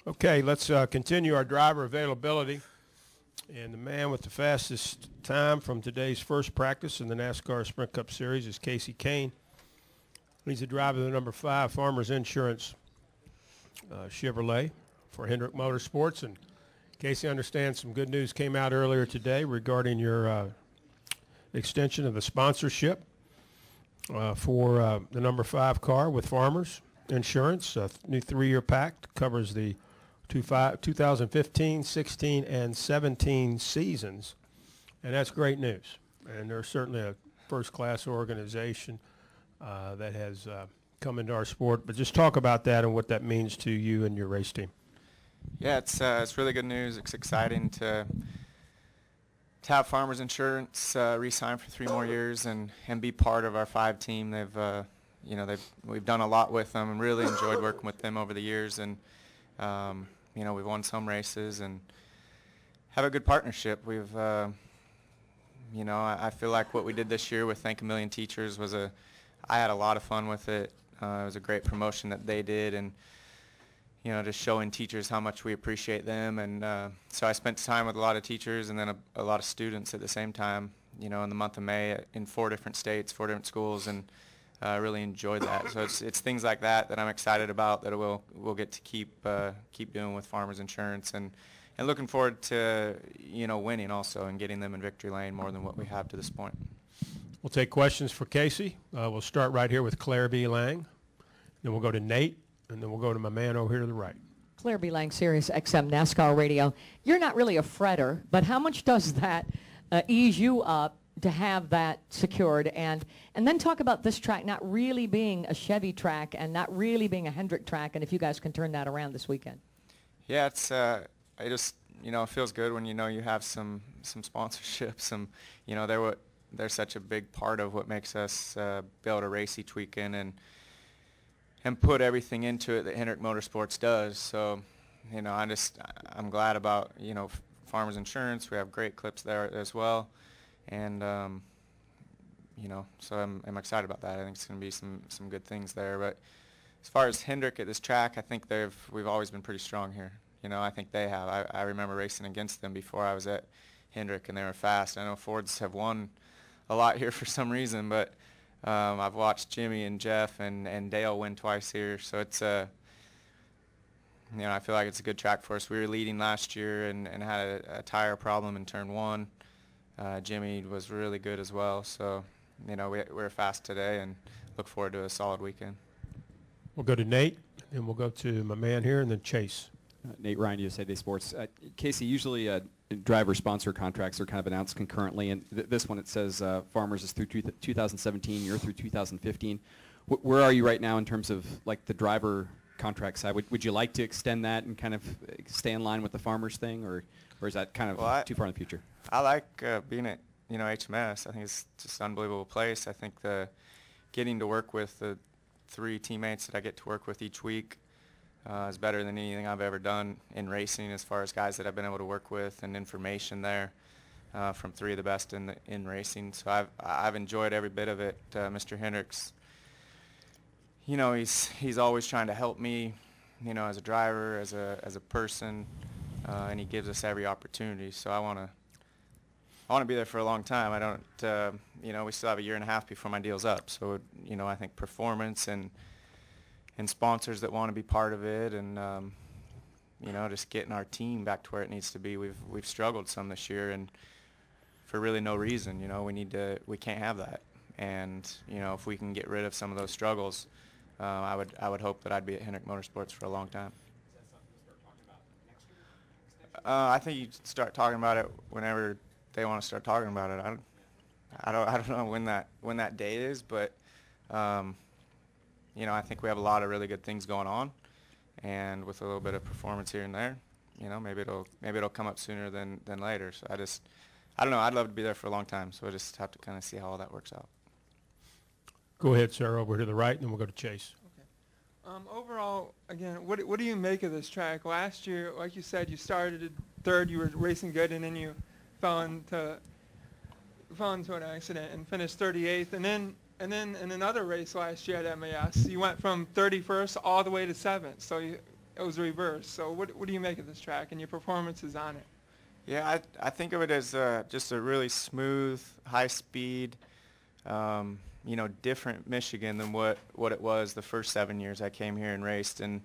Okay, let's continue our driver availability. And the man with the fastest time from today's first practice in the NASCAR Sprint Cup Series is Kasey Kahne. He's the driver of the number 5 Farmers Insurance Chevrolet for Hendrick Motorsports. And Kasey, understands some good news came out earlier today regarding your extension of the sponsorship for the number 5 car with Farmers Insurance. A new 3-year pact covers the 2015, 16, and 17 seasons, and that's great news. And they're certainly a first-class organization that has come into our sport. But just talk about that and what that means to you and your race team. Yeah, it's really good news. It's exciting to have Farmers Insurance re-sign for 3 more years and be part of our 5 team. We've done a lot with them and really enjoyed working with them over the years, and we've won some races and have a good partnership. We've I feel like what we did this year with Thank a Million Teachers I had a lot of fun with it. It was a great promotion that they did, and just showing teachers how much we appreciate them. And so I spent time with a lot of teachers and then a lot of students at the same time, in the month of May in 4 different states, 4 different schools, and I really enjoyed that. So it's things like that I'm excited about that we'll get to keep doing with Farmers Insurance, and looking forward to winning also and getting them in victory lane more than what we have to this point. We'll take questions for Kasey. We'll start right here with Claire B. Lang. Then we'll go to Nate, and then we'll go to my man over here to the right. Claire B. Lang, Sirius XM NASCAR Radio. You're not really a fretter, but how much does that ease you up to have that secured? And then talk about this track not really being a Chevy track and not really being a Hendrick track, and if you guys can turn that around this weekend. Yeah, it feels good when you have some sponsorships. They're such a big part of what makes us be able to race each weekend and put everything into it that Hendrick Motorsports does. So, I'm glad about, Farmers Insurance. We have great clips there as well. And, so I'm excited about that. I think it's going to be some good things there. But as far as Hendrick at this track, I think we've always been pretty strong here. I think they have. I remember racing against them before I was at Hendrick, and they were fast. I know Fords have won a lot here for some reason, but I've watched Jimmy and Jeff and Dale win twice here. So it's I feel like it's a good track for us. We were leading last year and had a tire problem in turn 1. Jimmy was really good as well. So, we're fast today and look forward to a solid weekend. We'll go to Nate, and we'll go to my man here, and then Chase. Nate Ryan, USA Today Sports. Kasey, usually driver-sponsor contracts are kind of announced concurrently, and this one it says Farmers is through 2017, you're through 2015. Where are you right now in terms of like the driver contract side? Would you like to extend that and kind of stay in line with the Farmers thing, or is that kind of too far in the future? I like being at HMS. I think it's just an unbelievable place. I think getting to work with the 3 teammates that I get to work with each week is better than anything I've ever done in racing, as far as guys that I've been able to work with and information there from 3 of the best in racing. So I've enjoyed every bit of it. Mr. Hendricks, he's always trying to help me, as a driver, as a person, and he gives us every opportunity. So I want to be there for a long time. I don't, we still have a 1.5 years before my deal's up. So I think performance and sponsors that want to be part of it, and just getting our team back to where it needs to be. We've struggled some this year, and for really no reason. We can't have that. And if we can get rid of some of those struggles, I would hope that I'd be at Hendrick Motorsports for a long time. Is that something you'll start talking about next year? I think you start talking about it whenever they want to start talking about it. I don't know when that date is, but I think we have a lot of really good things going on, and with a little bit of performance here and there, maybe it'll come up sooner than later. So I don't know. I'd love to be there for a long time, so I just have to kind of see how all that works out. Go ahead, Sarah, over to the right, and then we'll go to Chase. Okay. Overall, again, what do you make of this track? Last year, like you said, you started at 3rd, you were racing good, and then you fell into an accident and finished 38th, and then in another race last year at MAS, you went from 31st all the way to 7th. So it was reversed. So what do you make of this track and your performances on it? Yeah, I think of it as just a really smooth, high-speed, different Michigan than what it was the first 7 years I came here and raced. And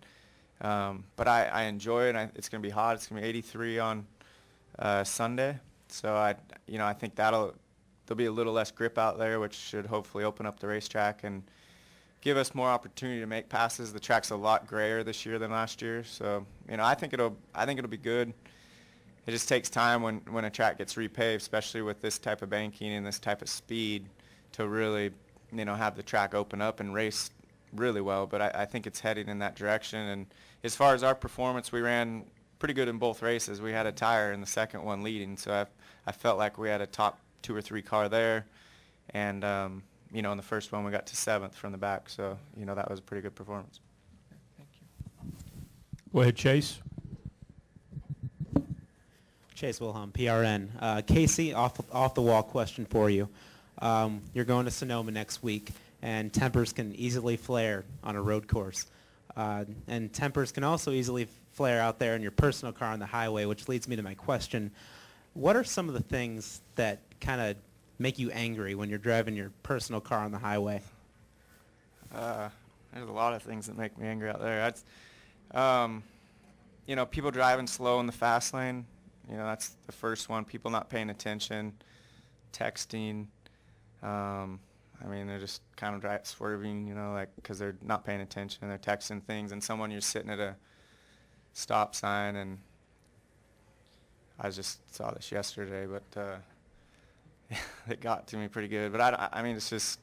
but I enjoy it. It's going to be hot. It's going to be 83 on Sunday. So I think there'll be a little less grip out there, which should hopefully open up the racetrack and give us more opportunity to make passes. The track's a lot grayer this year than last year, so I think it'll be good. It just takes time when a track gets repaved, especially with this type of banking and this type of speed, to really have the track open up and race really well. But I think it's heading in that direction. And as far as our performance, we ran pretty good in both races. We had a tire in the second one leading, so I felt like we had a top 2 or 3 car there. And in the first one we got to 7th from the back, so that was a pretty good performance. Thank you. Go ahead, Chase. Chase Wilhelm, PRN. Kasey, off the wall question for you. You're going to Sonoma next week, and tempers can easily flare on a road course. And tempers can also easily flare out there in your personal car on the highway, which leads me to my question. What are some of the things that kind of make you angry when you're driving your personal car on the highway? There's a lot of things that make me angry out there. That's, people driving slow in the fast lane. That's the first one. People not paying attention, texting. They're just kind of swerving, because they're not paying attention. They're texting things, and someone you're sitting at a stop sign, and I just saw this yesterday, but it got to me pretty good. But it's just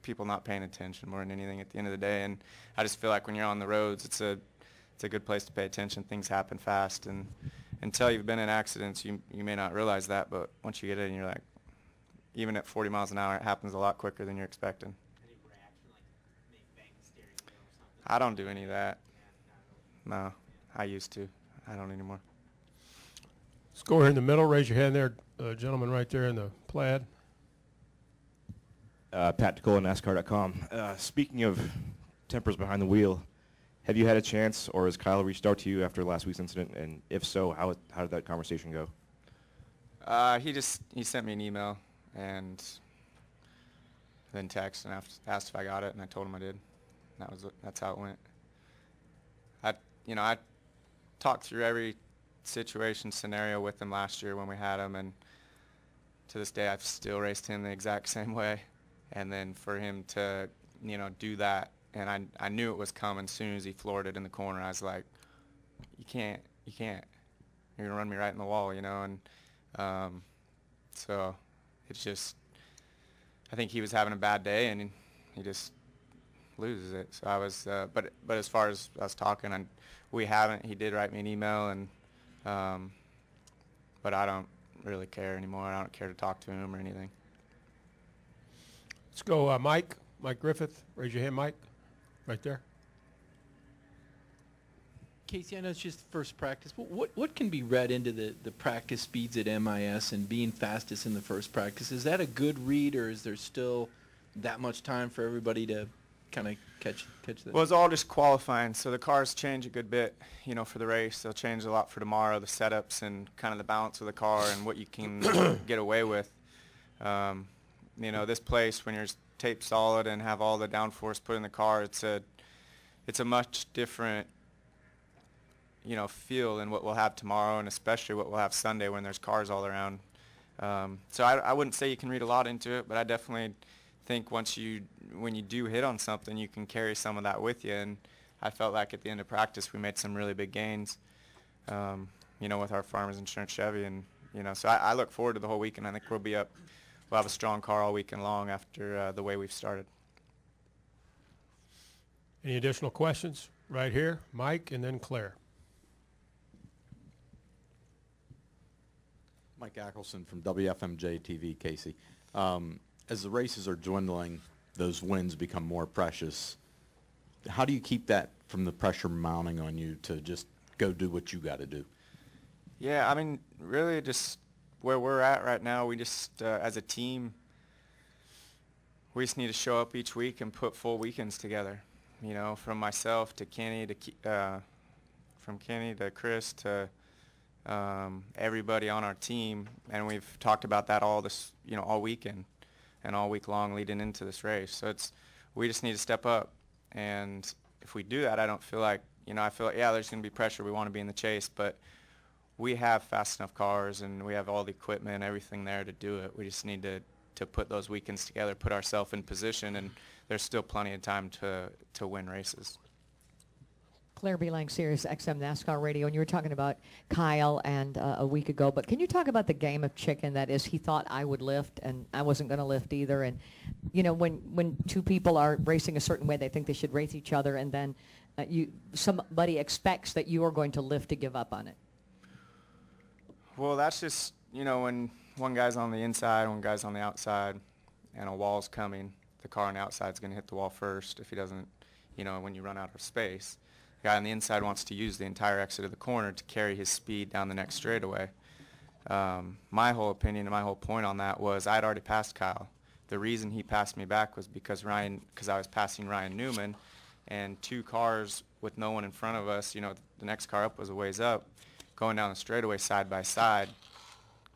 people not paying attention more than anything at the end of the day. And I just feel like when you're on the roads, it's a good place to pay attention. Things happen fast, and until you've been in accidents, you may not realize that. But once you get in, you're like, even at 40 miles an hour, it happens a lot quicker than you're expecting. Any reaction, like maybe bang the steering wheel or something? I don't do any of that. No, I used to. I don't anymore. Let's go here in the middle. Raise your hand there, gentleman right there in the plaid. Pat DeCola, NASCAR.com. Speaking of tempers behind the wheel, have you had a chance, or has Kyle reached out to you after last week's incident? And if so, how did that conversation go? He sent me an email and then text and asked if I got it, and I told him I did. That's how it went. I talked through every situation scenario with him last year when we had him, and to this day I've still raced him the exact same way. And then for him to do that, and I knew it was coming as soon as he floored it in the corner. I was like, you can't you're gonna run me right in the wall, and so it's just, I think he was having a bad day and he just loses it. So I was but as far as us talking, he did write me an email, and but I don't really care anymore. I don't care to talk to him or anything. Let's go, Mike Griffith. Raise your hand, Mike, right there. Kasey, I know it's just first practice, but what can be read into the practice speeds at MIS and being fastest in the first practice? Is that a good read, or is there still that much time for everybody to kind of catch this? Well, it's all just qualifying, so the cars change a good bit, for the race. They'll change a lot for tomorrow, the setups and kind of the balance of the car and what you can get away with. This place, when you're taped solid and have all the downforce put in the car, it's a much different feel than what we'll have tomorrow, and especially what we'll have Sunday when there's cars all around. So I wouldn't say you can read a lot into it, but I definitely think when you do hit on something, you can carry some of that with you. And I felt like at the end of practice we made some really big gains, with our Farmers Insurance Chevy, and so I look forward to the whole weekend. I think we'll have a strong car all weekend long after the way we've started. Any additional questions? Right here, Mike, and then Claire. Mike Ackelson from WFMJ TV, Kasey. As the races are dwindling, those wins become more precious. How do you keep that from the pressure mounting on you to just go do what you got to do? Yeah, really just where we're at right now, we just, as a team, we just need to show up each week and put full weekends together. From myself to Kenny to from Kenny to Chris to everybody on our team, and we've talked about that all this, all weekend and all week long leading into this race. So we just need to step up, and if we do that, I don't feel like, I feel like, yeah, there's going to be pressure. We want to be in the chase, but we have fast enough cars, and we have all the equipment and everything there to do it. We just need to put those weekends together, put ourselves in position, and there's still plenty of time to win races. Claire Beelang, Sirius XM NASCAR Radio, and you were talking about Kyle and a week ago, but can you talk about the game of chicken that is he thought I would lift and I wasn't going to lift either, and when two people are racing a certain way, they think they should race each other, and then somebody expects that you are going to lift to give up on it. Well, that's just, when one guy's on the inside, one guy's on the outside, and a wall's coming, the car on the outside is going to hit the wall first if he doesn't, when you run out of space. The guy on the inside wants to use the entire exit of the corner to carry his speed down the next straightaway. My whole opinion and my whole point on that was I'd already passed Kyle. The reason he passed me back was because I was passing Ryan Newman, and two cars with no one in front of us, the next car up was a ways up, going down the straightaway side by side,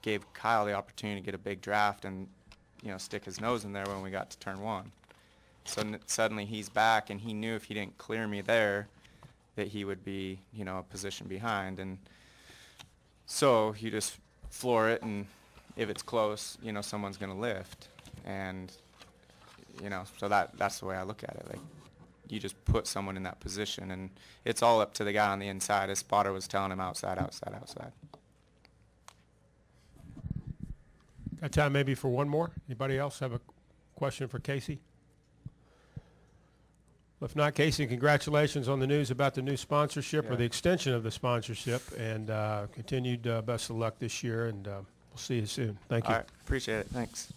gave Kyle the opportunity to get a big draft and, stick his nose in there when we got to turn one. So suddenly he's back, and he knew if he didn't clear me there that he would be, a position behind. And so you just floor it, and if it's close, someone's going to lift. And, so that's the way I look at it. Like, you just put someone in that position, and it's all up to the guy on the inside. His spotter was telling him outside, outside, outside. Got time maybe for one more? Anybody else have a question for Kasey? Well, if not, Kasey, congratulations on the news about the new sponsorship or the extension of the sponsorship, and continued best of luck this year, and we'll see you soon. Thank you. All right. Appreciate it. Thanks.